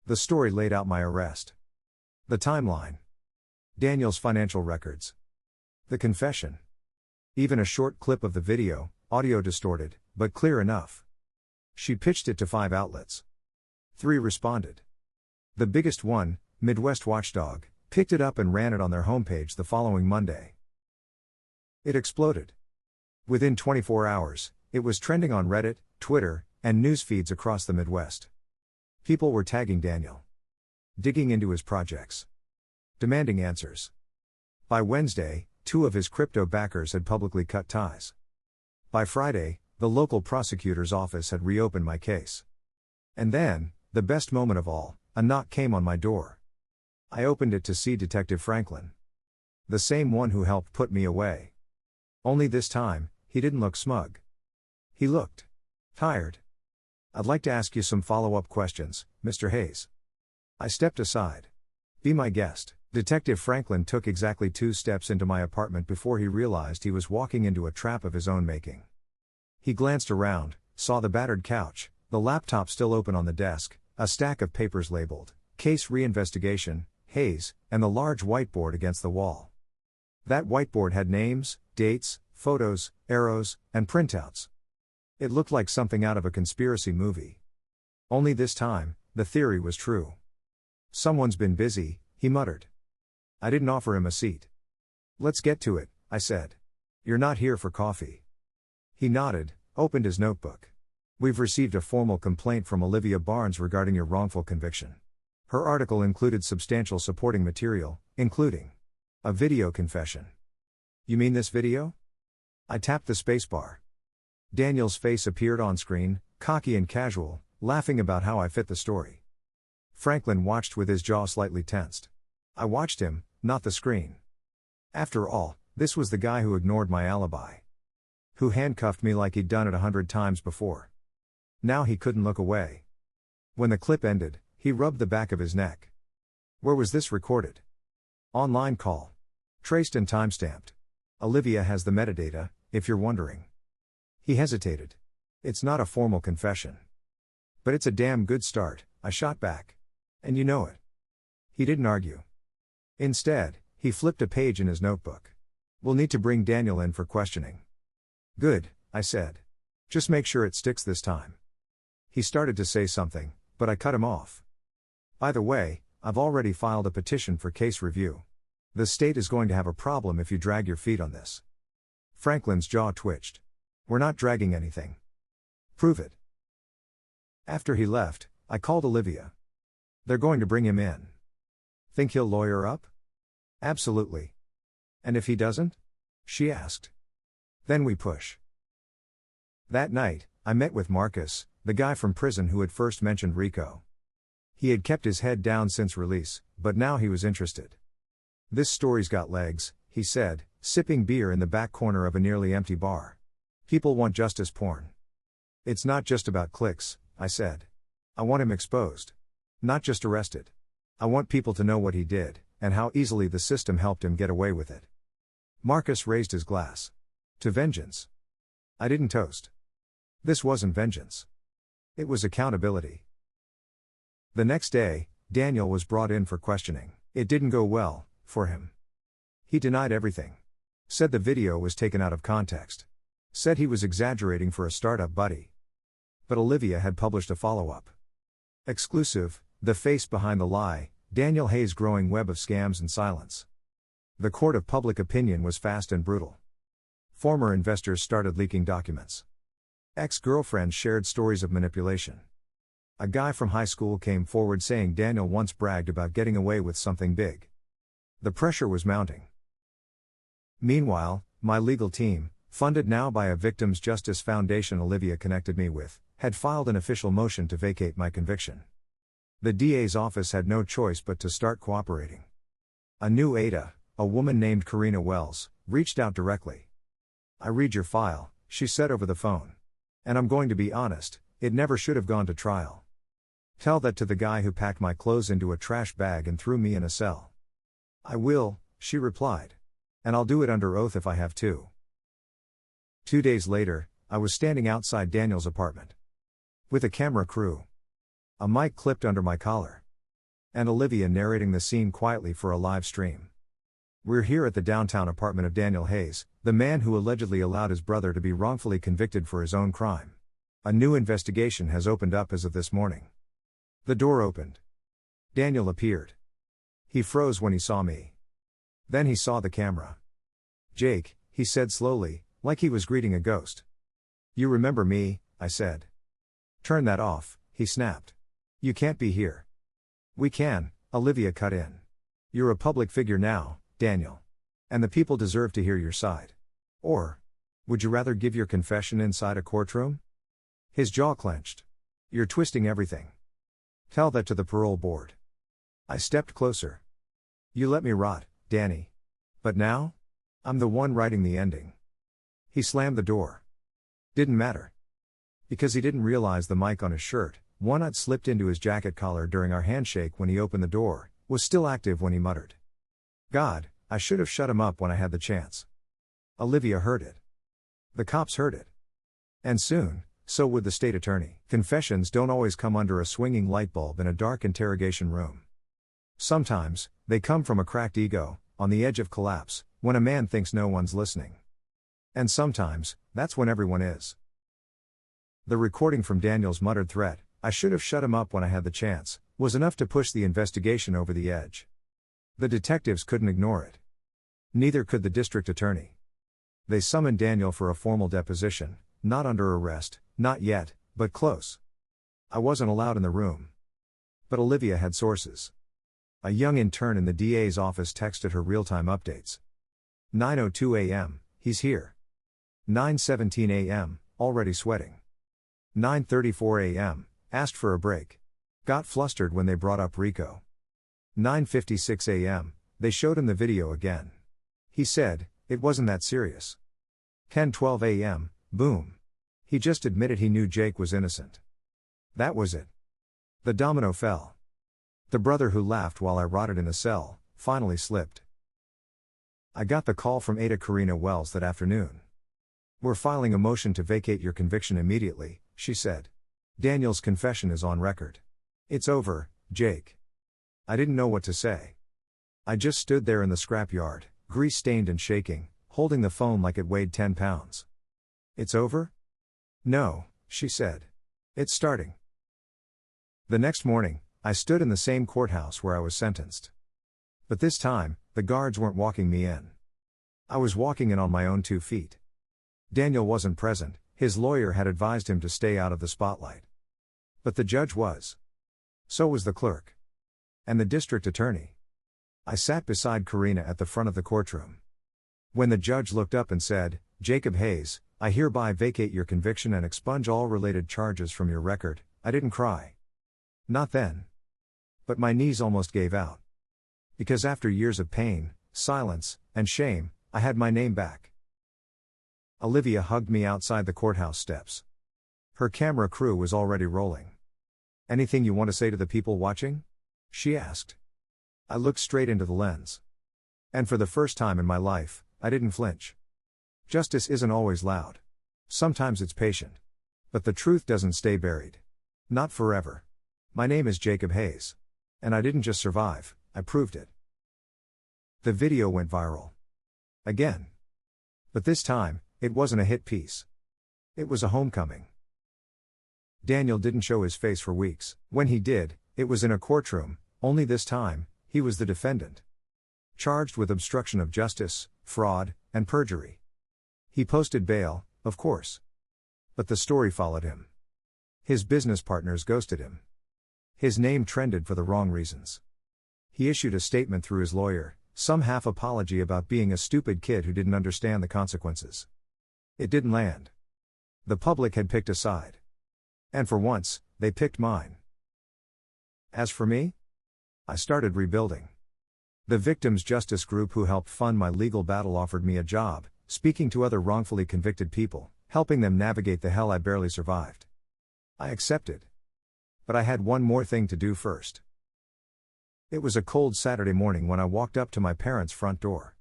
The story laid out my arrest. The timeline. Daniel's financial records. The confession. Even a short clip of the video, audio distorted, but clear enough. She pitched it to 5 outlets. 3 responded. The biggest one, Midwest Watchdog, picked it up and ran it on their homepage the following Monday. It exploded. Within 24 hours, it was trending on Reddit, Twitter, and news feeds across the Midwest. People were tagging Daniel. Digging into his projects. Demanding answers. By Wednesday, 2 of his crypto backers had publicly cut ties. By Friday, the local prosecutor's office had reopened my case. And then, the best moment of all, a knock came on my door. I opened it to see Detective Franklin. The same one who helped put me away. Only this time, he didn't look smug. He looked tired. "I'd like to ask you some follow-up questions, Mr. Hayes." I stepped aside. "Be my guest." Detective Franklin took exactly 2 steps into my apartment before he realized he was walking into a trap of his own making. He glanced around, saw the battered couch, the laptop still open on the desk, a stack of papers labeled, "Case Reinvestigation, Hayes," and the large whiteboard against the wall. That whiteboard had names, dates, photos, arrows, and printouts. It looked like something out of a conspiracy movie. Only this time, the theory was true. "Someone's been busy," he muttered. I didn't offer him a seat. "Let's get to it," I said. "You're not here for coffee." He nodded, opened his notebook. "We've received a formal complaint from Olivia Barnes regarding your wrongful conviction. Her article included substantial supporting material, including a video confession." "You mean this video?" I tapped the spacebar. Daniel's face appeared on screen, cocky and casual, laughing about how I fit the story. Franklin watched with his jaw slightly tensed. I watched him, not the screen. After all, this was the guy who ignored my alibi. Who handcuffed me like he'd done it 100 times before. Now he couldn't look away. When the clip ended, he rubbed the back of his neck. "Where was this recorded?" "Online call. Traced and timestamped. Olivia has the metadata, if you're wondering." He hesitated. "It's not a formal confession. But it's a damn good start," I shot back. "And you know it." He didn't argue. Instead, he flipped a page in his notebook. "We'll need to bring Daniel in for questioning." "Good," I said. "Just make sure it sticks this time." He started to say something, but I cut him off. "By the way, I've already filed a petition for case review. The state is going to have a problem if you drag your feet on this." Franklin's jaw twitched. "We're not dragging anything." "Prove it." After he left, I called Olivia. "They're going to bring him in." "Think he'll lawyer up?" "Absolutely." "And if he doesn't?" she asked. "Then we push." That night, I met with Marcus, the guy from prison who had first mentioned Rico. He had kept his head down since release, but now he was interested. "This story's got legs," he said, sipping beer in the back corner of a nearly empty bar. "People want justice porn." "It's not just about clicks," I said. "I want him exposed. Not just arrested. I want people to know what he did, and how easily the system helped him get away with it." Marcus raised his glass. "To vengeance." I didn't toast. This wasn't vengeance. It was accountability. The next day, Daniel was brought in for questioning. It didn't go well, for him. He denied everything. Said the video was taken out of context. Said he was exaggerating for a startup buddy. But Olivia had published a follow-up. Exclusive, "The Face Behind the Lie, Daniel Hayes' Growing Web of Scams and Silence." The court of public opinion was fast and brutal. Former investors started leaking documents. Ex-girlfriends shared stories of manipulation. A guy from high school came forward saying Daniel once bragged about getting away with something big. The pressure was mounting. Meanwhile, my legal team, funded now by a Victims' Justice Foundation Olivia connected me with, had filed an official motion to vacate my conviction. The DA's office had no choice but to start cooperating. A new ADA, a woman named Karina Wells, reached out directly. "I read your file," she said over the phone. "And I'm going to be honest, it never should have gone to trial. Tell that to the guy who packed my clothes into a trash bag and threw me in a cell." "I will," she replied. "And I'll do it under oath if I have to." 2 days later, I was standing outside Daniel's apartment. With a camera crew. A mic clipped under my collar. And Olivia narrating the scene quietly for a live stream. "We're here at the downtown apartment of Daniel Hayes, the man who allegedly allowed his brother to be wrongfully convicted for his own crime. A new investigation has opened up as of this morning." The door opened. Daniel appeared. He froze when he saw me. Then he saw the camera. "Jake," he said slowly, like he was greeting a ghost. "You remember me," I said. "Turn that off," he snapped. "You can't be here." "We can," Olivia cut in. "You're a public figure now, Daniel. And the people deserve to hear your side. Or, would you rather give your confession inside a courtroom?" His jaw clenched. "You're twisting everything. Tell that to the parole board." I stepped closer. "You let me rot, Danny. But now? I'm the one writing the ending." He slammed the door. Didn't matter. Because he didn't realize the mic on his shirt, one I'd slipped into his jacket collar during our handshake when he opened the door, was still active when he muttered. "God, I should have shut him up when I had the chance." Olivia heard it. The cops heard it. And soon, so would the state attorney. Confessions don't always come under a swinging light bulb in a dark interrogation room. Sometimes, they come from a cracked ego, on the edge of collapse, when a man thinks no one's listening. And sometimes, that's when everyone is. The recording from Daniel's muttered threat, "I should have shut him up when I had the chance," was enough to push the investigation over the edge. The detectives couldn't ignore it. Neither could the district attorney. They summoned Daniel for a formal deposition, not under arrest, not yet, but close. I wasn't allowed in the room. But Olivia had sources. A young intern in the DA's office texted her real-time updates. 9:02 a.m., he's here. 9:17 a.m., already sweating. 9:34 a.m., asked for a break. Got flustered when they brought up Rico. 9:56 a.m., they showed him the video again. He said, it wasn't that serious. 10:12 a.m., boom. He just admitted he knew Jake was innocent. That was it. The domino fell. The brother who laughed while I rotted in a cell, finally slipped. I got the call from Ada Karina Wells that afternoon. "We're filing a motion to vacate your conviction immediately," she said. "Daniel's confession is on record. It's over, Jake." I didn't know what to say. I just stood there in the scrapyard, grease-stained and shaking, holding the phone like it weighed 10 pounds. "It's over?" "No," she said. "It's starting." The next morning, I stood in the same courthouse where I was sentenced. But this time, the guards weren't walking me in. I was walking in on my own 2 feet. Daniel wasn't present, his lawyer had advised him to stay out of the spotlight. But the judge was. So was the clerk. And the district attorney. I sat beside Karina at the front of the courtroom. When the judge looked up and said, "Jacob Hayes, I hereby vacate your conviction and expunge all related charges from your record. I didn't cry. Not then. But my knees almost gave out. Because after years of pain, silence, and shame, I had my name back. Olivia hugged me outside the courthouse steps. Her camera crew was already rolling. Anything you want to say to the people watching? She asked. I looked straight into the lens. And for the first time in my life, I didn't flinch. Justice isn't always loud. Sometimes it's patient. But the truth doesn't stay buried. Not forever. My name is Jacob Hayes. And I didn't just survive, I proved it. The video went viral. Again. But this time, it wasn't a hit piece. It was a homecoming. Daniel didn't show his face for weeks. When he did, it was in a courtroom, only this time, he was the defendant. Charged with obstruction of justice, fraud, and perjury. He posted bail, of course. But the story followed him. His business partners ghosted him. His name trended for the wrong reasons. He issued a statement through his lawyer, some half apology about being a stupid kid who didn't understand the consequences. It didn't land. The public had picked a side. And for once, they picked mine. As for me? I started rebuilding. The Victims' Justice Group who helped fund my legal battle offered me a job, speaking to other wrongfully convicted people, helping them navigate the hell I barely survived. I accepted. But I had one more thing to do first. It was a cold Saturday morning when I walked up to my parents' front door.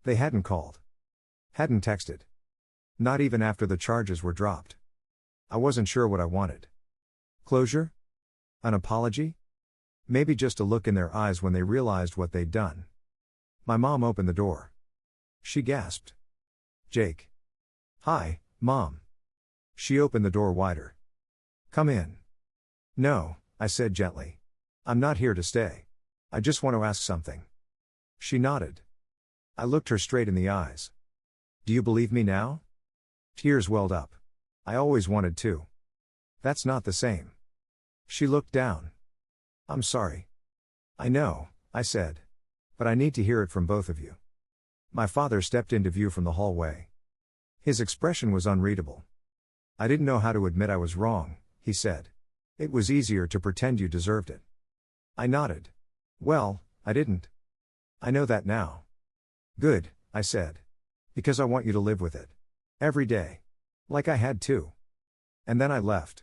They hadn't called. Hadn't texted. Not even after the charges were dropped. I wasn't sure what I wanted. Closure? An apology? Maybe just a look in their eyes when they realized what they'd done. My mom opened the door. She gasped. Jake. Hi, Mom. She opened the door wider. Come in. No, I said gently. I'm not here to stay. I just want to ask something. She nodded. I looked her straight in the eyes. Do you believe me now? Tears welled up. I always wanted to. That's not the same. She looked down. I'm sorry. I know, I said. But I need to hear it from both of you. My father stepped into view from the hallway. His expression was unreadable. I didn't know how to admit I was wrong, he said. It was easier to pretend you deserved it. I nodded. Well, I didn't. I know that now. Good, I said. Because I want you to live with it. Every day. Like I had to. And then I left.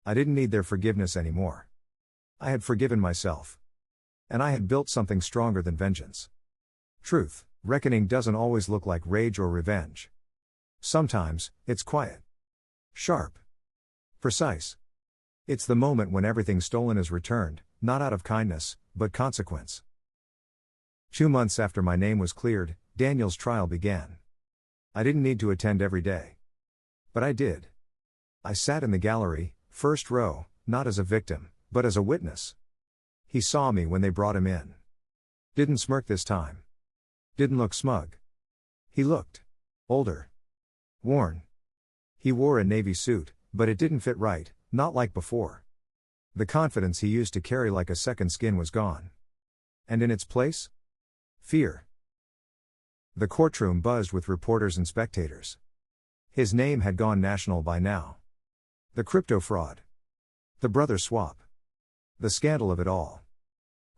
I didn't need their forgiveness anymore. I had forgiven myself. And I had built something stronger than vengeance. Truth, reckoning doesn't always look like rage or revenge. Sometimes, it's quiet. Sharp. Precise. It's the moment when everything stolen is returned, not out of kindness, but consequence. 2 months after my name was cleared, Daniel's trial began. I didn't need to attend every day. But I did. I sat in the gallery, first row, not as a victim, but as a witness. He saw me when they brought him in. Didn't smirk this time. Didn't look smug. He looked older. Worn. He wore a navy suit, but it didn't fit right, not like before. The confidence he used to carry like a second skin was gone. And in its place? Fear. The courtroom buzzed with reporters and spectators. His name had gone national by now. The crypto fraud. The brother swap. The scandal of it all.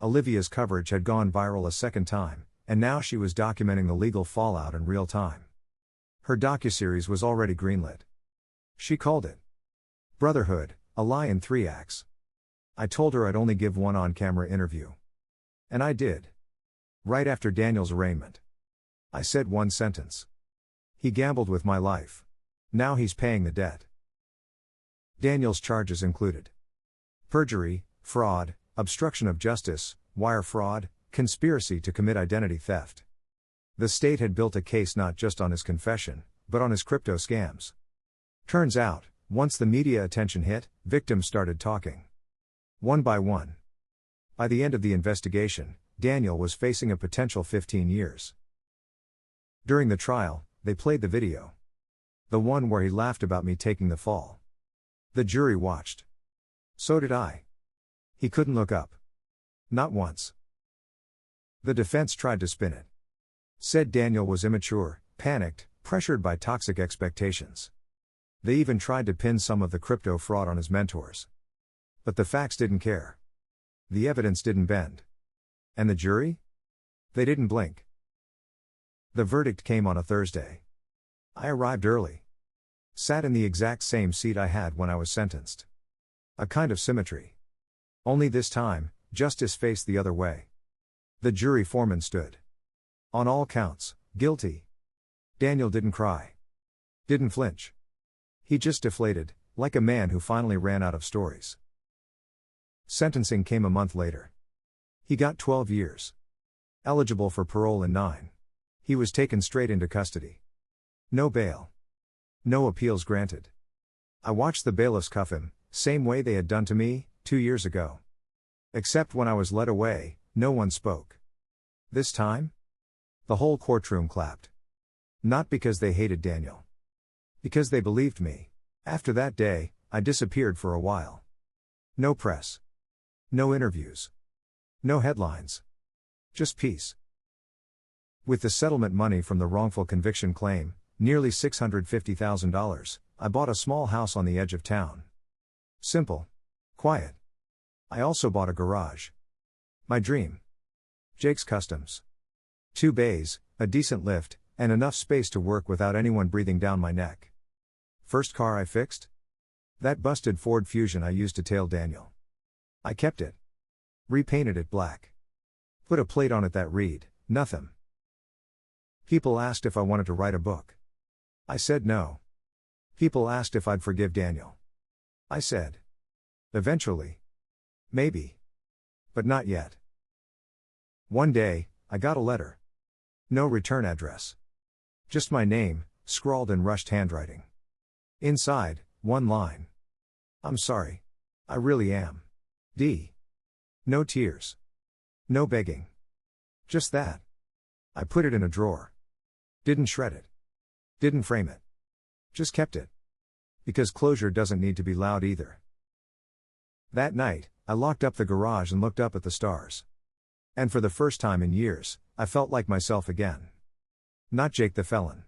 Olivia's coverage had gone viral a second time, and now she was documenting the legal fallout in real time. Her docuseries was already greenlit. She called it Brotherhood, a lie in 3 acts. I told her I'd only give one on-camera interview. And I did. Right after Daniel's arraignment. I said one sentence. He gambled with my life. Now he's paying the debt. Daniel's charges included perjury, fraud, obstruction of justice, wire fraud, conspiracy to commit identity theft. The state had built a case not just on his confession, but on his crypto scams. Turns out, once the media attention hit, victims started talking. One by one. By the end of the investigation, Daniel was facing a potential 15 years. During the trial, they played the video. The one where he laughed about me taking the fall. The jury watched. So did I. He couldn't look up. Not once. The defense tried to spin it. Said Daniel was immature, panicked, pressured by toxic expectations. They even tried to pin some of the crypto fraud on his mentors. But the facts didn't care. The evidence didn't bend. And the jury? They didn't blink. The verdict came on a Thursday. I arrived early. Sat in the exact same seat I had when I was sentenced. A kind of symmetry. Only this time, justice faced the other way. The jury foreman stood. On all counts, guilty. Daniel didn't cry. Didn't flinch. He just deflated, like a man who finally ran out of stories. Sentencing came a month later. He got 12 years. Eligible for parole in 9. He was taken straight into custody. No bail. No appeals granted. I watched the bailiffs cuff him, same way they had done to me, 2 years ago. Except when I was led away, no one spoke. This time? The whole courtroom clapped. Not because they hated Daniel. Because they believed me. After that day, I disappeared for a while. No press. No interviews. No headlines. Just peace. With the settlement money from the wrongful conviction claim, nearly $650,000, I bought a small house on the edge of town. Simple. Quiet. I also bought a garage. My dream. Jake's Customs. 2 bays, a decent lift, and enough space to work without anyone breathing down my neck. First car I fixed? That busted Ford Fusion I used to tail Daniel. I kept it. Repainted it black. Put a plate on it that read, "Nothing." People asked if I wanted to write a book. I said no. People asked if I'd forgive Daniel. I said, eventually. Maybe. But not yet. One day, I got a letter. No return address. Just my name, scrawled in rushed handwriting. Inside, one line. I'm sorry. I really am. D. No tears. No begging. Just that. I put it in a drawer. Didn't shred it. Didn't frame it. Just kept it. Because closure doesn't need to be loud either. That night, I locked up the garage and looked up at the stars. And for the first time in years, I felt like myself again. Not Jake the felon.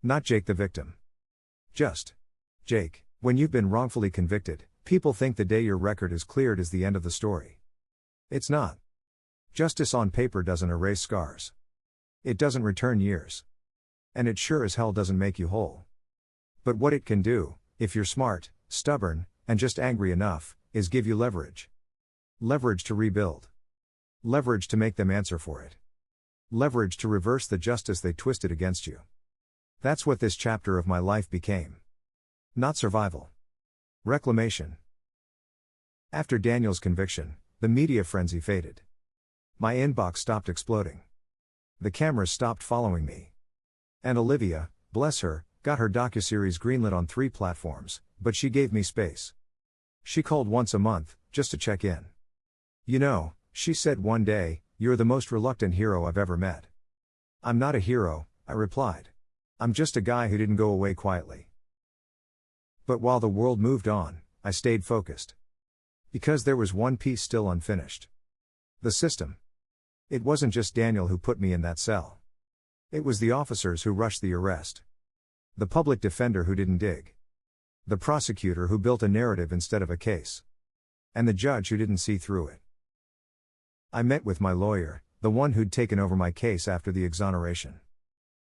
Not Jake the victim. Just Jake. When you've been wrongfully convicted, people think the day your record is cleared is the end of the story. It's not. Justice on paper doesn't erase scars. It doesn't return years. And it sure as hell doesn't make you whole. But what it can do, if you're smart, stubborn, and just angry enough, is give you leverage. Leverage to rebuild. Leverage to make them answer for it. Leverage to reverse the justice they twisted against you. That's what this chapter of my life became. Not survival. Reclamation. After Daniel's conviction, the media frenzy faded. My inbox stopped exploding. The cameras stopped following me. And Olivia, bless her, got her docuseries greenlit on 3 platforms, but she gave me space. She called once a month, just to check in. You know, she said one day, "You're the most reluctant hero I've ever met." I'm not a hero, I replied. I'm just a guy who didn't go away quietly. But while the world moved on, I stayed focused. Because there was one piece still unfinished. The system. It wasn't just Daniel who put me in that cell. It was the officers who rushed the arrest. The public defender who didn't dig. The prosecutor who built a narrative instead of a case. And the judge who didn't see through it. I met with my lawyer, the one who'd taken over my case after the exoneration.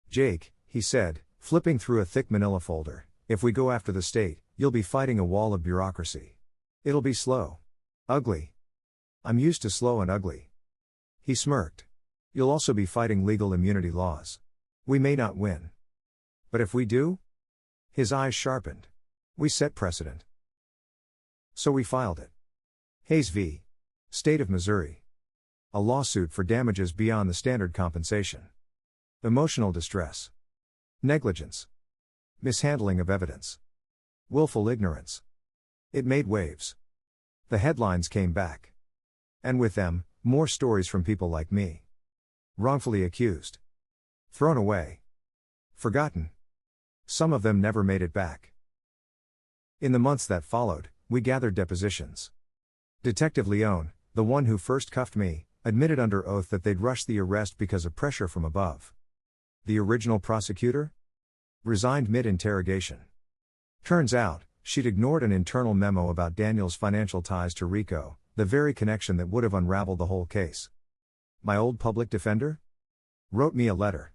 "Jake," he said, flipping through a thick manila folder, "if we go after the state, you'll be fighting a wall of bureaucracy. It'll be slow. Ugly. I'm used to slow and ugly." He smirked. "You'll also be fighting legal immunity laws. We may not win. But if we do?" His eyes sharpened. "We set precedent." So we filed it. Hayes v. State of Missouri. A lawsuit for damages beyond the standard compensation. Emotional distress. Negligence. Mishandling of evidence. Willful ignorance. It made waves. The headlines came back. And with them, more stories from people like me. Wrongfully accused. Thrown away. Forgotten. Some of them never made it back. In the months that followed, we gathered depositions. Detective Leone, the one who first cuffed me, admitted under oath that they'd rushed the arrest because of pressure from above. The original prosecutor? Resigned mid-interrogation. Turns out, she'd ignored an internal memo about Daniel's financial ties to Rico, the very connection that would have unraveled the whole case. My old public defender? Wrote me a letter.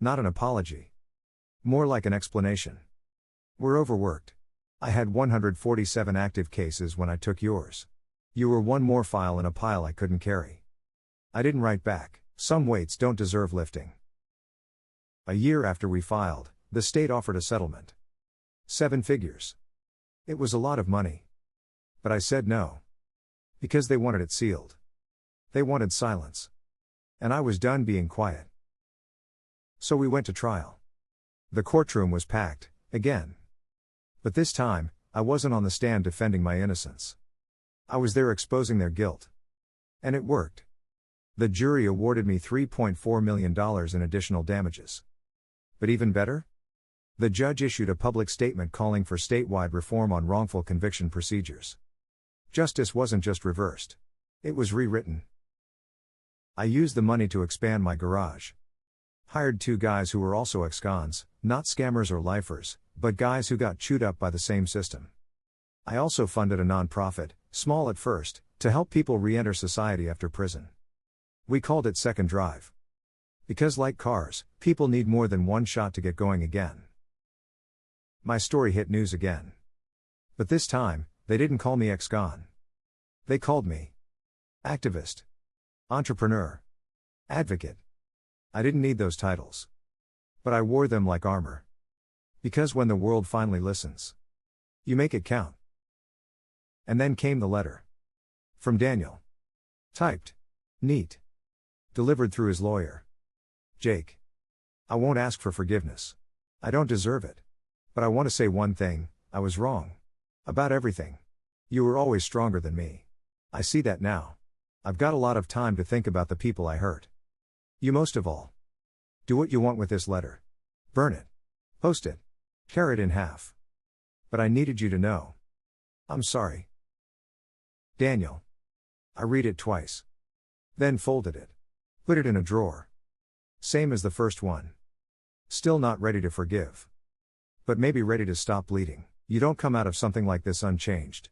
Not an apology. More like an explanation. We're overworked. I had 147 active cases when I took yours. You were one more file in a pile I couldn't carry. I didn't write back. Some weights don't deserve lifting. A year after we filed, the state offered a settlement. 7 figures. It was a lot of money. But I said no. Because they wanted it sealed. They wanted silence. And I was done being quiet. So we went to trial. The courtroom was packed, again. But this time, I wasn't on the stand defending my innocence. I was there exposing their guilt. And it worked. The jury awarded me $3.4 million in additional damages. But even better? The judge issued a public statement calling for statewide reform on wrongful conviction procedures. Justice wasn't just reversed. It was rewritten. I used the money to expand my garage. Hired 2 guys who were also ex-cons, not scammers or lifers, but guys who got chewed up by the same system. I also funded a nonprofit, small at first, to help people re-enter society after prison. We called it Second Drive. Because like cars, people need more than one shot to get going again. My story hit news again. But this time, they didn't call me ex-con. They called me activist, entrepreneur, advocate. I didn't need those titles. But I wore them like armor. Because when the world finally listens, you make it count. And then came the letter. From Daniel. Typed. Neat. Delivered through his lawyer. Jake. I won't ask for forgiveness. I don't deserve it. But I want to say one thing, I was wrong. About everything. You were always stronger than me. I see that now. I've got a lot of time to think about the people I hurt. You most of all. Do what you want with this letter. Burn it. Post it. Tear it in half. But I needed you to know. I'm sorry. Daniel. I read it twice. Then folded it. Put it in a drawer. Same as the first one. Still not ready to forgive. But maybe ready to stop bleeding. You don't come out of something like this unchanged.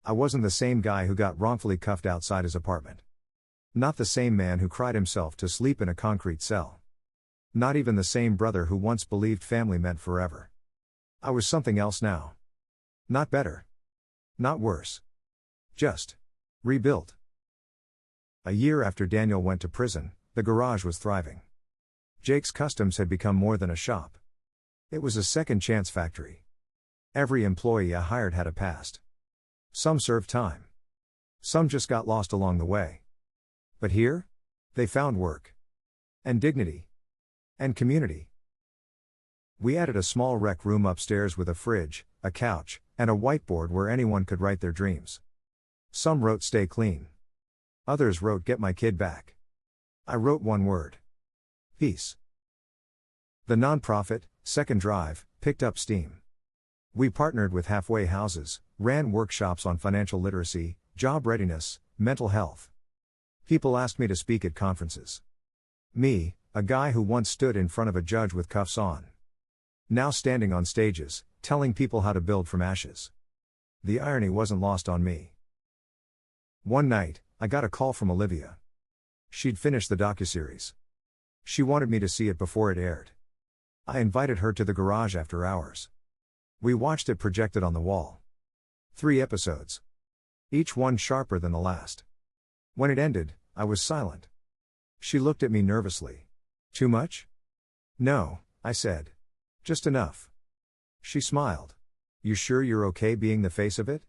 I wasn't the same guy who got wrongfully cuffed outside his apartment. Not the same man who cried himself to sleep in a concrete cell. Not even the same brother who once believed family meant forever. I was something else now. Not better. Not worse. Just rebuilt. A year after Daniel went to prison, the garage was thriving. Jake's Customs had become more than a shop. It was a second chance factory. Every employee I hired had a past. Some served time. Some just got lost along the way. But here? They found work. And dignity. And community. We added a small rec room upstairs with a fridge, a couch, and a whiteboard where anyone could write their dreams. Some wrote "stay clean." Others wrote "get my kid back." I wrote one word. Peace. The nonprofit, Second Drive, picked up steam. We partnered with halfway houses, ran workshops on financial literacy, job readiness, mental health. People asked me to speak at conferences. Me, a guy who once stood in front of a judge with cuffs on. Now standing on stages, telling people how to build from ashes. The irony wasn't lost on me. One night, I got a call from Olivia. She'd finished the docuseries. She wanted me to see it before it aired. I invited her to the garage after hours. We watched it projected on the wall. 3 episodes. Each one sharper than the last. When it ended, I was silent. She looked at me nervously. Too much? No, I said. Just enough. She smiled. You sure you're okay being the face of it?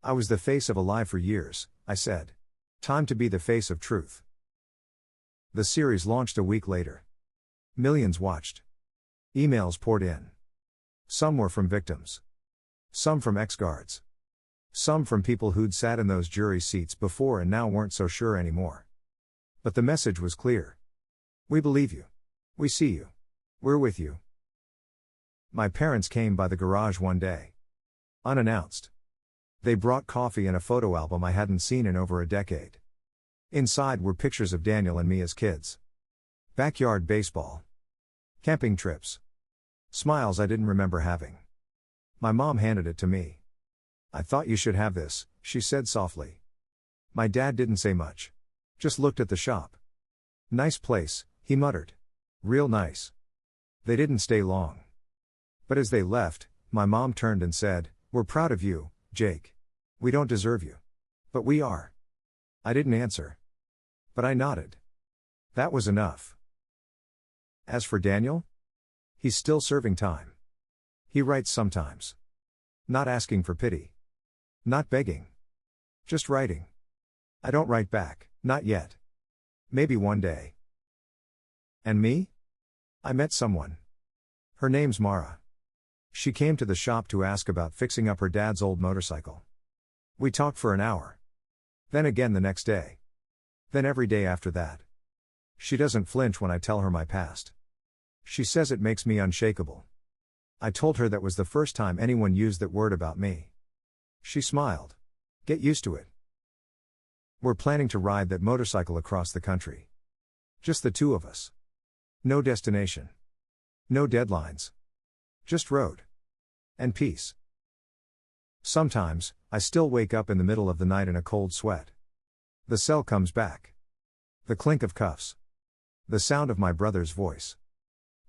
I was the face of a lie for years, I said. Time to be the face of truth. The series launched a week later. Millions watched. Emails poured in. Some were from victims. Some from ex-guards. Some from people who'd sat in those jury seats before and now weren't so sure anymore. But the message was clear. We believe you. We see you. We're with you. My parents came by the garage one day. Unannounced. They brought coffee and a photo album I hadn't seen in over a decade. Inside were pictures of Daniel and me as kids. Backyard baseball. Camping trips. Smiles I didn't remember having. My mom handed it to me. "I thought you should have this," she said softly. My dad didn't say much. Just looked at the shop. "Nice place," he muttered. "Real nice." They didn't stay long. But as they left, my mom turned and said, "We're proud of you, Jake. We don't deserve you. But we are." I didn't answer. But I nodded. That was enough. As for Daniel? He's still serving time. He writes sometimes. Not asking for pity. Not begging. Just writing. I don't write back, not yet. Maybe one day. And me? I met someone. Her name's Mara. She came to the shop to ask about fixing up her dad's old motorcycle. We talked for an hour. Then again the next day. Then every day after that. She doesn't flinch when I tell her my past. She says it makes me unshakable. I told her that was the first time anyone used that word about me. She smiled. Get used to it. We're planning to ride that motorcycle across the country. Just the two of us. No destination. No deadlines. Just road. And peace. Sometimes, I still wake up in the middle of the night in a cold sweat. The cell comes back. The clink of cuffs. The sound of my brother's voice.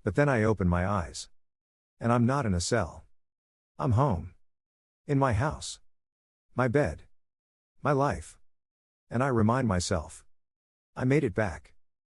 But then I open my eyes. And I'm not in a cell. I'm home. In my house. My bed. My life. And I remind myself. I made it back.